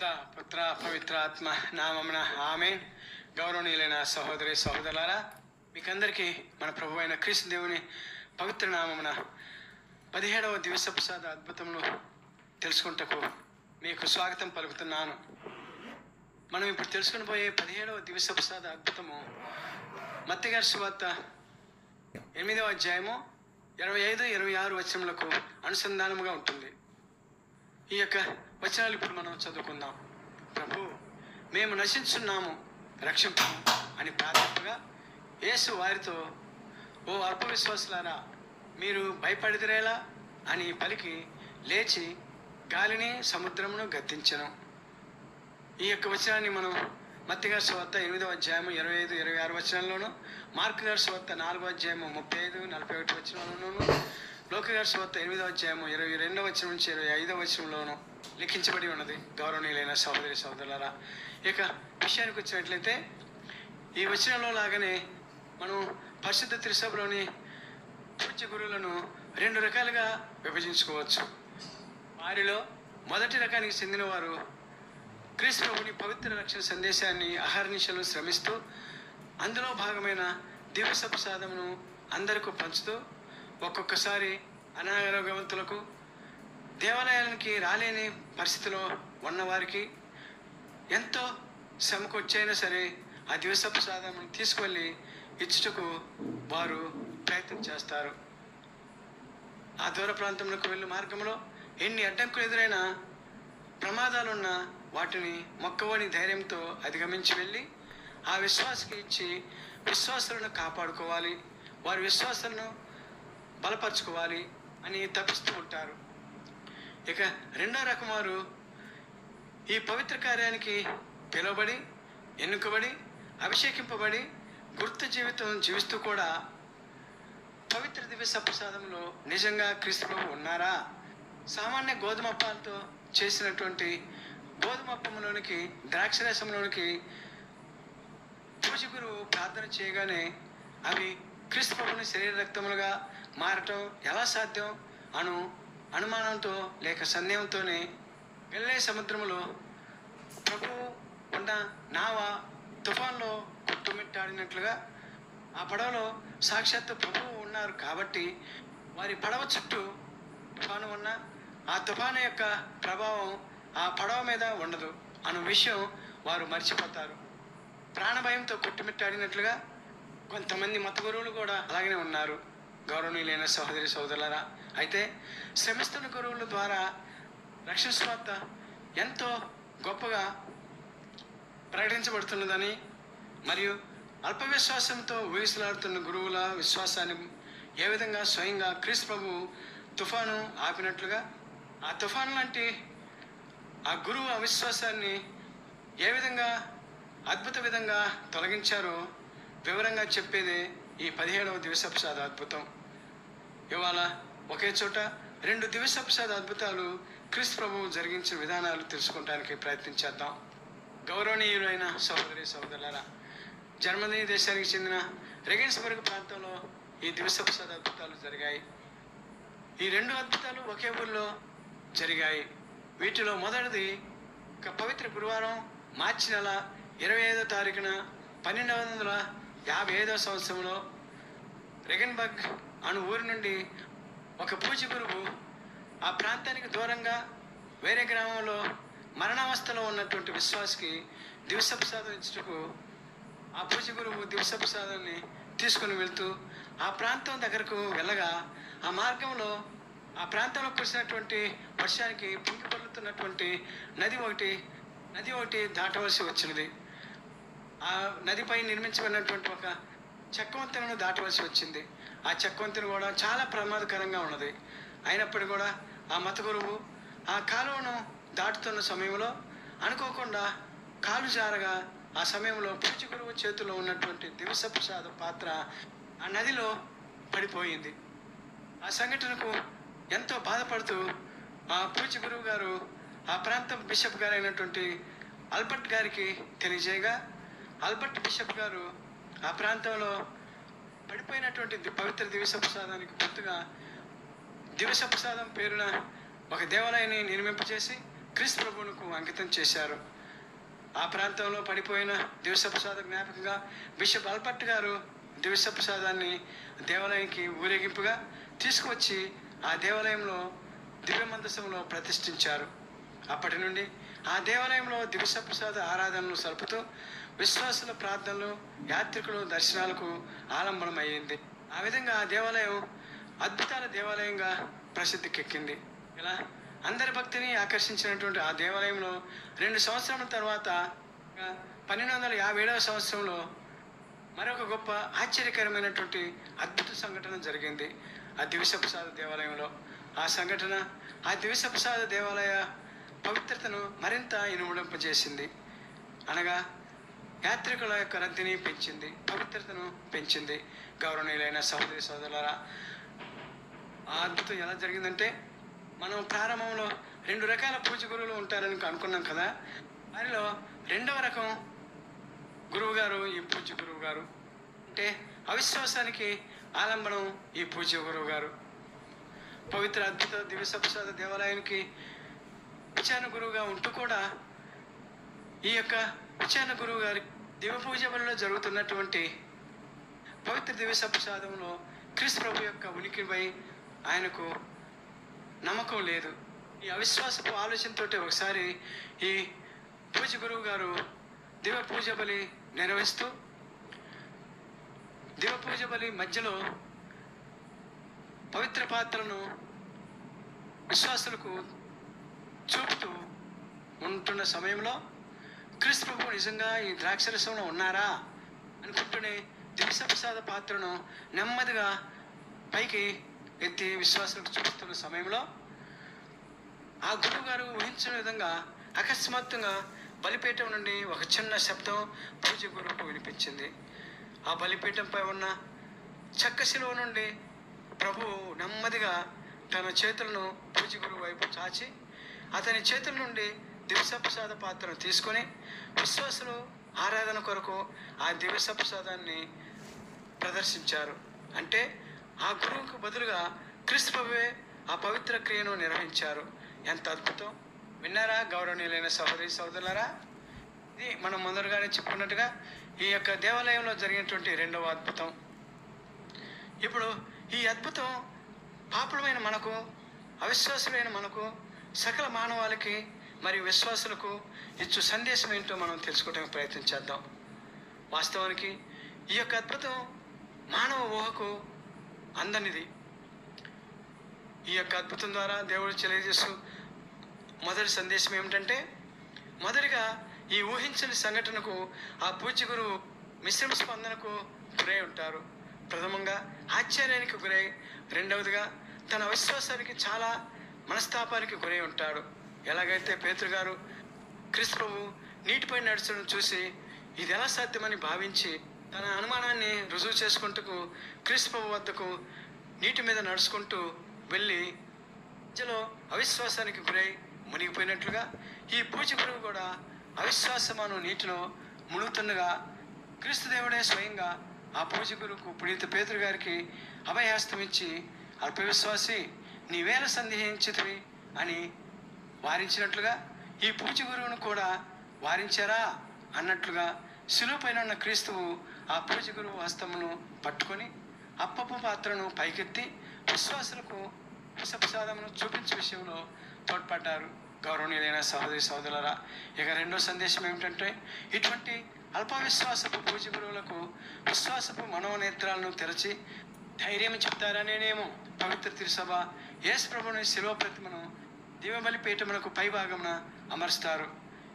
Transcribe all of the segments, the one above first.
పిత పుత్ర పవిత్ర ఆత్మ నామమున ఆమేన్. గౌరవనీయులైన సహోదరి సహోదరులారా, మీకందరికీ మన ప్రభు అయిన క్రీస్తు దేవుని పవిత్ర నామమున 17వ దివస ప్రసాద అద్భుతమును తెలుసుకుంటకు మీకు స్వాగతం పలుకుతున్నాను. మనం ఇప్పుడు తెలుసుకుని పోయే 17వ దివస ప్రసాద అద్భుతము మత్తయి గారి సువార్త 8వ అధ్యాయము 25-26 వచనములకు అనుసంధానముగా ఉంటుంది. ఈ యొక్క వచనాలు ఇప్పుడు మనం చదువుకుందాం. ప్రభు, మేము నశించున్నాము, రక్షింపు అని ప్రార్థింపగా యేసు వారితో, ఓ అల్ప విశ్వాసులారా, మీరు భయపడిదిరేలా అని పలికి లేచి గాలిని సముద్రమును గద్దించెను. ఈ యొక్క వచనాన్ని మనం మత్తయి గారి సువార్త 8వ అధ్యాయము 25-26 వచనాల్లోను, మార్కు గారి సువార్త 4వ అధ్యాయము 35-41 వచనాల్లోను, లోక గారి సువార్త 8వ అధ్యాయము 22వ వచనం నుంచి 25వ వచనంలోను లిఖించబడి ఉన్నది. గౌరవనీయులైన సహోదరి సహోదరులారా, ఇక విషయానికి వచ్చినట్లయితే ఈ వచనంలో లాగానే మనం పరిశుద్ధ త్రిసభలోని పూజ్య గురువులను 2 రకాలుగా విభజించుకోవచ్చు. వారిలో మొదటి రకానికి చెందిన వారు క్రీస్తు ప్రభుని పవిత్ర రక్షణ సందేశాన్ని అహర్నిశలు శ్రమిస్తూ అందులో భాగమైన దివస ప్రసాదమును అందరికీ పంచుతూ ఒక్కొక్కసారి అనారోగ్యవంతులకు, దేవాలయానికి రాలేని పరిస్థితిలో ఉన్నవారికి ఎంతో శ్రమకు వచ్చైనా సరే ఆ దివస ప్రసాదమును తీసుకువెళ్ళి ఇచ్చుటకు వారు ప్రయత్నం చేస్తారు. ఆ దూర ప్రాంతంలోకి వెళ్ళే మార్గంలో ఎన్ని అడ్డంకులు ఎదురైనా, ప్రమాదాలున్నా వాటిని మొక్కవని ధైర్యంతో అధిగమించి వెళ్ళి ఆ విశ్వాసకి ఇచ్చి విశ్వాసాలను కాపాడుకోవాలి, వారి విశ్వాసాలను బలపరచుకోవాలి అని తప్పిస్తూ ఉంటారు. ఇక 2వ రకం వారు ఈ పవిత్ర కార్యానికి పిలువబడి, ఎన్నుకబడి, అభిషేకింపబడి గుర్తు జీవితం జీవిస్తూ కూడా పవిత్ర దివస ప్రసాదంలో నిజంగా క్రీస్తు ప్రభు ఉన్నారా? సామాన్య గోధుమప్పాలతో చేసినటువంటి గోధుమప్పంలోనికి, ద్రాక్షరసంలోనికి పూజ గురువు ప్రార్థన చేయగానే అవి క్రీస్తు ప్రభుని శరీర రక్తములుగా మారటం ఎలా సాధ్యం అనుమానంతో లేక సందేహంతోనే గలిలయ సముద్రములో ప్రభువు ఉన్న నావ తుఫాన్లో కొట్టుమిట్టాడినట్లుగా ఆ పడవలో సాక్షాత్తు ప్రభువు ఉన్నారు కాబట్టి వారి పడవ చుట్టూ తుఫాను ఉన్న ఆ తుఫాను యొక్క ప్రభావం ఆ పడవ మీద ఉండదు అన్న విషయం వారు మర్చిపోతారు. ప్రాణభయంతో కొట్టుమిట్టాడినట్లుగా కొంతమంది మత గురువులు కూడా అలాగనే ఉన్నారు. గౌరవనీయులైన సహోదరి సహోదరులారా, అయితే శ్రమిస్తున్న గురువుల ద్వారా రక్షణ సువార్త ఎంతో గొప్పగా ప్రకటించబడుతున్నదని, మరియు అల్ప విశ్వాసంతో ఊగిసలాడుతున్న గురువుల విశ్వాసాన్ని ఏ విధంగా స్వయంగా క్రీస్తు ప్రభు తుఫాను ఆపినట్లుగా ఆ తుఫాను లాంటి ఆ గురువు అవిశ్వాసాన్ని ఏ విధంగా అద్భుత విధంగా తొలగించారో వివరంగా చెప్పేదే ఈ 17వ దివస ప్రసాద అద్భుతం. ఇవాళ ఒకే చోట 2 దివస ప్రసాద అద్భుతాలు క్రీస్తు ప్రభువు జరిగించిన విధానాలు తెలుసుకోవడానికి ప్రయత్నించేద్దాం. గౌరవనీయులైన సహోదరి సహోదరులారా, జర్మనీ దేశానికి చెందిన రెగెన్స్బర్గ్ ప్రాంతంలో ఈ దివస ప్రసాద అద్భుతాలు జరిగాయి. ఈ 2 అద్భుతాలు ఒకే ఊరిలో జరిగాయి. వీటిలో మొదటిది ఒక పవిత్ర గురువారం మార్చి నెల 25వ తారీఖున 1255వ సంవత్సరంలో రెగెన్బర్గ్ అను ఊరి నుండి ఒక పూజ్య గురువు ఆ ప్రాంతానికి దూరంగా వేరే గ్రామంలో మరణావస్థలో ఉన్నటువంటి విశ్వాసకి దివస ప్రసాదం ఇచ్చుటకు ఆ పూజ్య గురువు దివస ప్రసాదాన్ని తీసుకుని వెళ్తూ ఆ ప్రాంతం దగ్గరకు వెళ్ళగా ఆ మార్గంలో ఆ ప్రాంతంలో కురిసినటువంటి వర్షానికి పొంగి పొర్లుతున్నటువంటి నది ఒకటి దాటవలసి వచ్చినది. ఆ నదిపై నిర్మించబడినటువంటి ఒక చెక్కవంతెనను దాటవలసి వచ్చింది. ఆ చెక్కవంతెన కూడా చాలా ప్రమాదకరంగా ఉన్నది. అయినప్పటికీ కూడా ఆ మత గురువు ఆ కాలువను దాటుతున్న సమయంలో అనుకోకుండా కాలు జారగా ఆ సమయంలో పూజ్య గురువు చేతిలో ఉన్నటువంటి దివస ప్రసాద పాత్ర ఆ నదిలో పడిపోయింది. ఆ సంఘటనకు ఎంతో బాధపడుతూ ఆ పూజ్య గురువు గారు ఆ ప్రాంతం బిషప్ గారు అయినటువంటి ఆల్బర్ట్ గారికి తెలియజేయగా, ఆల్బర్ట్ బిషప్ గారు ఆ ప్రాంతంలో పడిపోయినటువంటి పవిత్ర దివస ప్రసాదానికి గుర్తుగా దివస ప్రసాదం పేరున ఒక దేవాలయాన్ని నిర్మింపచేసి క్రీస్తు ప్రభువునకు అంకితం చేశారు. ఆ ప్రాంతంలో పడిపోయిన దివ్యసప్రసాద జ్ఞాపకంగా బిషప్ ఆల్బర్ట్ గారు దివ్యసప్రసాదాన్ని దేవాలయానికి ఊరేగింపుగా తీసుకువచ్చి ఆ దేవాలయంలో దివ్య మందసంలో ప్రతిష్ఠించారు. అప్పటి నుండి ఆ దేవాలయంలో దివ్యసప్రసాద ఆరాధనలు సలుపుతూ విశ్వాసుల ప్రార్థనలు, యాత్రికులు దర్శనాలకు ఆలంబనమయ్యింది. ఆ విధంగా ఆ దేవాలయం అద్భుతాల దేవాలయంగా ప్రసిద్ధికెక్కింది. ఇలా అందరి భక్తిని ఆకర్షించినటువంటి ఆ దేవాలయంలో 2 సంవత్సరాల తర్వాత 1257వ సంవత్సరంలో మరొక గొప్ప ఆశ్చర్యకరమైనటువంటి అద్భుత సంఘటన జరిగింది ఆ దివ్యసప్రసాద దేవాలయంలో. ఆ సంఘటన ఆ దివ్యసప్రసాద దేవాలయ పవిత్రతను మరింత ఇనుమడింపజేసింది. అనగా యాత్రికుల యొక్క రద్దీని పెంచింది, పవిత్రతను పెంచింది. గౌరవనీయులైన సహోదరి సోదరులారా, ఆ అద్భుతం ఎలా జరిగిందంటే, మనం ప్రారంభంలో 2 రకాల పూజ గురువులు ఉంటారని అనుకున్నాం కదా. వారిలో 2వ రకం గురువు గారు ఈ పూజ్య గురువు గారు. అంటే అవిశ్వాసానికి ఆలంబనం ఈ పూజ్య గురువు గారు. పవిత్ర అద్భుత దివ్యసప్రసాద దేవాలయానికి విచారణ గురువుగా ఉంటూ కూడా ఈ యొక్క విచారణ గురువు గారి దివ్య పూజ బలిలో జరుగుతున్నటువంటి పవిత్ర దివ్యసప్రసాదంలో క్రీస్తు ప్రభు యొక్క ఉనికిపై ఆయనకు నమ్మకం లేదు. ఈ అవిశ్వాసపు ఆలోచనతో ఒకసారి ఈ పూజ గురువు గారు దివ్య పూజ బలి నిర్వహిస్తూ దివ్య పూజ బలి మధ్యలో పవిత్ర పాత్రను విశ్వాసులకు చూపుతూ ఉంటున్న సమయంలో క్రీస్తు ప్రభు నిజంగా ఈ ద్రాక్షరసంలో ఉన్నారా అనుకుంటూనే దివ్యసప్రసాద పాత్రను నెమ్మదిగా పైకి ఎత్తి విశ్వాసులకు చూపుతున్న సమయంలో ఆ గురువు గారు ఊహించిన విధంగా అకస్మాత్తుగా బలిపీఠం నుండి ఒక చిన్న శబ్దం పూజ గురువుకు వినిపించింది. ఆ బలిపీఠంపై ఉన్న చెక్క శిలువ నుండి ప్రభువు నెమ్మదిగా తన చేతులను పూజ గురువు వైపు చాచి అతని చేతుల నుండి దివ్యసప్రసాద పాత్రను తీసుకొని విశ్వాసులు ఆరాధన కొరకు ఆ దివ్యసప్రసాదాన్ని ప్రదర్శించారు. అంటే ఆ గురువుకు బదులుగా క్రీస్తు ప్రభువే ఆ పవిత్ర క్రియను నిర్వహించారు. ఎంత అద్భుతం! విన్నారా గౌరవనీయులైన సహోదరి సహోదరులారా? ఇది మనం మొదలుగానే చెప్పుకున్నట్టుగా ఈ యొక్క దేవాలయంలో జరిగినటువంటి 2వ అద్భుతం. ఇప్పుడు ఈ అద్భుతం పాపులమైన మనకు, అవిశ్వాసులైన మనకు, సకల మానవాళికి మరియు విశ్వాసులకు ఇచ్చు సందేశం ఏంటో మనం తెలుసుకోవడానికి ప్రయత్నం చేద్దాం. వాస్తవానికి ఈ యొక్క అద్భుతం మానవ ఊహకు అందనిది. ఈ యొక్క అద్భుతం ద్వారా దేవుడు తెలియజేస్తూ మొదటి సందేశం ఏమిటంటే, మొదటిగా ఈ ఊహించని సంఘటనకు ఆ పూజ్య గురువు మిశ్రమ స్పందనకు గురై ఉంటారు. ప్రథమంగా ఆశ్చర్యానికి గురై, రెండవదిగా తన అవిశ్వాసానికి చాలా మనస్తాపానికి గురై ఉంటాడు. ఎలాగైతే పేతురు గారు క్రీస్తు ప్రభు నీటిపై నడుచడం చూసి ఇది ఎలా సాధ్యమని భావించి తన అనుమానాన్ని రుజువు చేసుకుంటూ క్రీస్తు ప్రభు వద్దకు నీటి మీద నడుచుకుంటూ వెళ్ళి మధ్యలో అవిశ్వాసానికి గురై మునిగిపోయినట్లుగా ఈ పూజ గురువు కూడా అవిశ్వాసమాను నీటిలో మునుగుతుండగా క్రీస్తు దేవుడే స్వయంగా ఆ పూజ గురువుకు పునీత పేతురు గారికి అభయహస్తం ఇచ్చి, అల్పవిశ్వాసి నీవేళ సందేహించితివి అని వారించినట్లుగా ఈ పూజ గురువును కూడా వారించారా అన్నట్లుగా శిలువ పైన ఉన్న క్రీస్తువు ఆ పూజ గురువు హస్తమును పట్టుకొని అప్పపు పాత్రను పైకెత్తి విశ్వాసులకు విషప్రసాదమును చూపించే విషయంలో తోడ్పడ్డారు. గౌరవనీయులైన సహోదరి సహోదరులారా, ఇక 2వ సందేశం ఏమిటంటే, ఇటువంటి అల్ప విశ్వాసపు పూజ గురువులకు విశ్వాసపు మనోనేత్రాలను తెరచి ధైర్యం చెప్తారనేనేమో పవిత్ర తిరుసభ యేసు ప్రభుని శిలువ ప్రతిమను దివ్యబలి పీఠమునకు పై భాగమున అమరుస్తారు.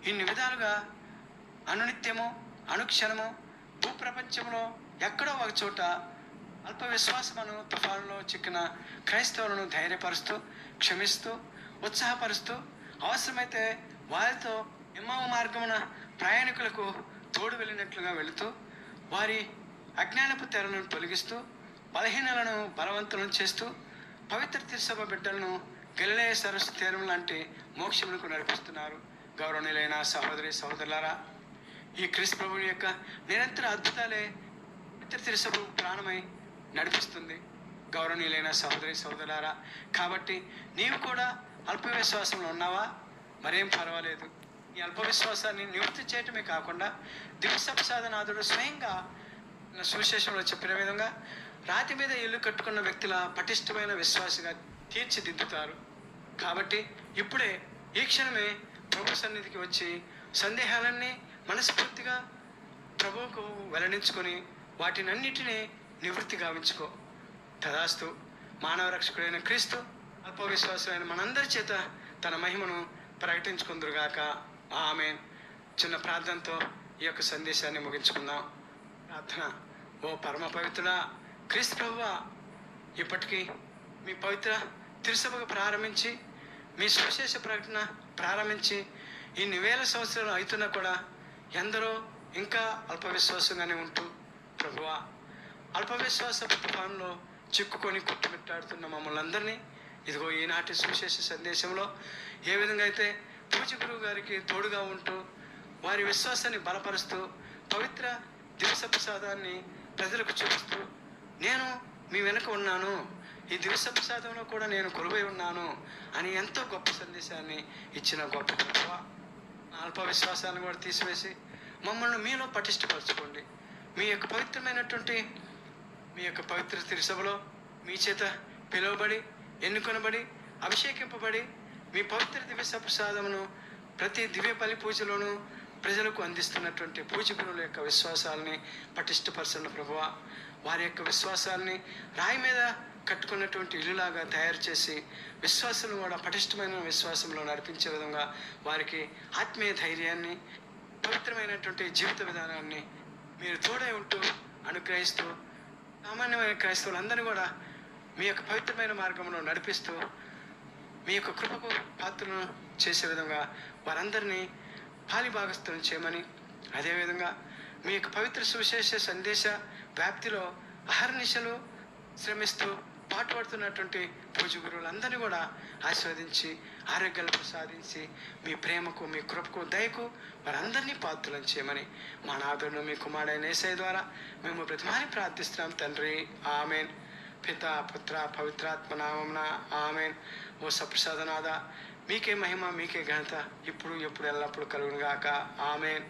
ఇన్ని విధాలుగా అనునిత్యము అనుక్షణము భూప్రపంచంలో ఎక్కడో ఒక చోట అల్ప విశ్వాసమును తుఫానులో చిక్కిన క్రైస్తవులను ధైర్యపరుస్తూ, క్షమిస్తూ, ఉత్సాహపరుస్తూ, అవసరమైతే వారితో ఎమ్మవ మార్గమున ప్రయాణికులకు తోడు వెళ్ళినట్లుగా వెళుతూ, వారి అజ్ఞానపు తెరలను తొలగిస్తూ, బలహీనలను బలవంతులను చేస్తూ, పవిత్ర తిరుసభ బిడ్డలను గలిలయ సరస్సు తీరం లాంటి మోక్షములకు నడిపిస్తున్నారు. గౌరవనీయులైన సహోదరి సహోదరులారా, ఈ క్రీస్తు ప్రభుని యొక్క నిరంతర అద్భుతాలే పవిత్ర తిరుసభ ప్రాణమై నడిపిస్తుంది. గౌరవనీయులైన సహోదరి సహోదరులారా, కాబట్టి నీవు కూడా అల్ప విశ్వాసంలో ఉన్నావా? మరేం పర్వాలేదు. నీ అల్ప విశ్వాసాన్ని నివృత్తి చేయటమే కాకుండా దివ్యసప్రసాదనాథుడు స్వయంగా సువిశేషంలో చెప్పిన విధంగా రాతి మీద ఇల్లు కట్టుకున్న వ్యక్తుల పటిష్టమైన విశ్వాసిగా తీర్చిదిద్దుతారు. కాబట్టి ఇప్పుడే ఈ క్షణమే ప్రభు సన్నిధికి వచ్చి సందేహాలన్నీ మనస్ఫూర్తిగా ప్రభువుకు వెల్లడించుకొని వాటినన్నిటినీ నివృత్తి గావించుకో. తదాస్తు. మానవ రక్షకుడైన క్రీస్తు అల్ప విశ్వాసమైన మనందరి చేత తన మహిమను ప్రకటించుకుందురుగాక. ఆమేన్. చిన్న ప్రార్థనతో ఈ యొక్క సందేశాన్ని ముగించుకుందాం. ప్రార్థన. ఓ పరమ పవిత్రుడా క్రీస్తు ప్రభువా, ఇప్పటికీ మీ పవిత్ర తిరుసభకు ప్రారంభించి మీ సువిశేష ప్రకటన ప్రారంభించి ఇన్ని వేల సంవత్సరాలు అవుతున్నా కూడా ఎందరో ఇంకా అల్పవిశ్వాసంగానే ఉంటూ ప్రభువా అల్పవిశ్వాస తుఫాన్లో చిక్కుకొని కొట్టుమిట్టాడుతున్న మమ్మల్ని అందరినీ ఇదిగో ఈనాటి సువిశేష సందేశంలో ఏ విధంగా అయితే పూజ్య గురువు గారికి తోడుగా ఉంటూ వారి విశ్వాసాన్ని బలపరుస్తూ పవిత్ర దివస ప్రసాదాన్ని ప్రజలకు చూపిస్తూ నేను మీ వెనుక ఉన్నాను, ఈ దివస ప్రసాదంలో కూడా నేను కొలువై ఉన్నాను అని ఎంతో గొప్ప సందేశాన్ని ఇచ్చిన గొప్ప ప్రభువా, అల్ప విశ్వాసాన్ని కూడా తీసివేసి మమ్మల్ని మీలో పటిష్టపరచుకోండి. మీ యొక్క పవిత్రమైనటువంటి మీ యొక్క పవిత్ర తిరుసభలో మీ చేత పిలువబడి ఎన్నుకొనబడి అభిషేకింపబడి మీ పవిత్ర దివ్య ప్రసాదమును ప్రతి దివ్య బలి పూజలోనూ ప్రజలకు అందిస్తున్నటువంటి పూజకుల యొక్క విశ్వాసాలని పటిష్టపరచండి ప్రభువా. వారి యొక్క విశ్వాసాలని రాయి మీద కట్టుకున్నటువంటి ఇల్లులాగా తయారు చేసి విశ్వాసం కూడా పటిష్టమైన విశ్వాసంలో నడిపించే విధంగా వారికి ఆత్మీయ ధైర్యాన్ని పవిత్రమైనటువంటి జీవిత విధానాన్ని మీరు తోడై ఉంటూ అనుగ్రహిస్తూ సామాన్యమైన క్రైస్తవులందరినీ కూడా మీ యొక్క పవిత్రమైన మార్గంలో నడిపిస్తూ మీ యొక్క కృపకు పాత్రను చేసే విధంగా వారందరినీ పాలిభాగస్తులను చేయమని, అదేవిధంగా మీ యొక్క పవిత్ర సువిశేష సందేశ వ్యాప్తిలో అహర్నిశలు శ్రమిస్తూ పాటుపడుతున్నటువంటి పూజ గురువులందరినీ కూడా ఆశీర్వదించి ఆరోగ్యాలు ప్రసాదించి మీ ప్రేమకు మీ కృపకు దయకు వారందరినీ పాత్రలను చేయమని మా నాథుడు మీ కుమారుడైన యేసయ్య ద్వారా మేము ప్రతిమాని ప్రార్థిస్తున్నాం తండ్రి. ఆమెన్. పిత పుత్ర పవిత్రాత్మ నామమున ఆమెన్. ఓ సప్రసాదనాథ మీకే మహిమ మీకే ఘనత ఇప్పుడు ఎప్పుడు ఎల్లప్పుడు కలుగునుగాక. ఆమెన్.